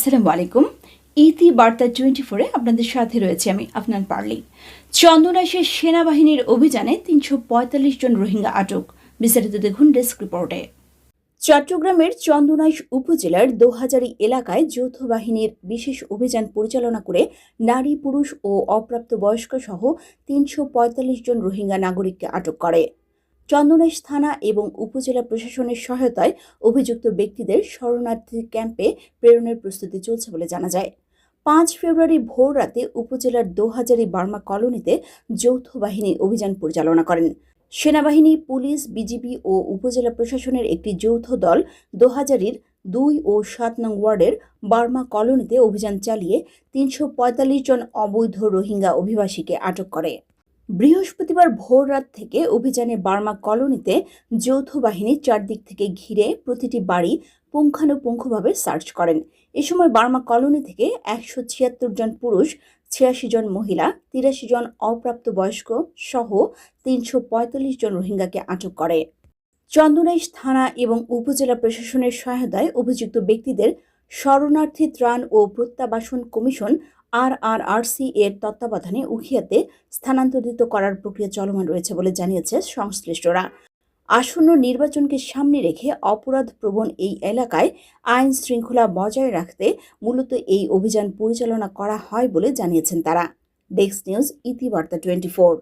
আসসালামু আলাইকুম। ইতি বার্তা 24-এ আপনাদের সাথে রয়েছে আমি আফনান পারলি। চন্দনাইশের সেনাবাহিনীর অভিযানে ৩৪৫ জন রোহিঙ্গা আটক। বিস্তারিত দেখুন ডেস্ক রিপোর্টে। চট্টগ্রামের চন্দনাইশ উপজেলার দোহাজারী এলাকায় যৌথ বাহিনীর বিশেষ অভিযান পরিচালনা করে নারী, পুরুষ ও অপ্রাপ্তবয়স্ক সহ ৩৪৫ জন রোহিঙ্গা নাগরিককে আটক করে। চন্দনাইশ থানা এবং উপজেলা প্রশাসনের সহায়তায় অভিযুক্ত ব্যক্তিদের শরণার্থী ক্যাম্পে প্রেরণের প্রস্তুতি চলছে বলে জানা যায়। ৫ ফেব্রুয়ারি ভোর রাতে উপজেলার দোহাজারী বার্মা কলোনিতে যৌথ বাহিনী অভিযান পরিচালনা করেন। সেনাবাহিনী, পুলিশ, বিজিবি ও উপজেলা প্রশাসনের একটি যৌথ দল দোহাজারীর ২ ও ৭ নং ওয়ার্ডের বার্মা কলোনিতে অভিযান চালিয়ে ৩৪৫ জন অবৈধ রোহিঙ্গা অভিবাসীকে আটক করে। বৃহস্পতিবার ভোর রাত থেকে অভিযানে বার্মা কলোনিতে যৌথ বাহিনী চারদিক থেকে ঘিরে প্রতিটি বাড়ি পুঙ্খানুপুঙ্খভাবে সার্চ করেন। এ সময় বার্মা কলোনি থেকে ১৭৬ জন পুরুষ, ৮৬ জন মহিলা, ৮৩ জন অপ্রাপ্তবয়স্ক সহ ৩৪৫ জন রোহিঙ্গাকে আটক করে। চন্দনাইশ থানা এবং উপজেলা প্রশাসনের সহায়তায় অভিযুক্ত ব্যক্তিদের শরণার্থী ত্রাণ ও প্রত্যাবাসন কমিশন RRRC এর তত্ত্বাবধানে উখিয়াতে স্থানান্তরিত করার প্রক্রিয়া চলমান রয়েছে বলে জানিয়েছে সংশ্লিষ্টরা। আসন্ন নির্বাচনকে সামনে রেখে অপরাধপ্রবণ এই এলাকায় আইন শৃঙ্খলা বজায় রাখতে মূলত এই অভিযান পরিচালনা করা হয় বলে জানিয়েছেন তারা। ডেস্ক নিউজ, ইতি বার্তা 24।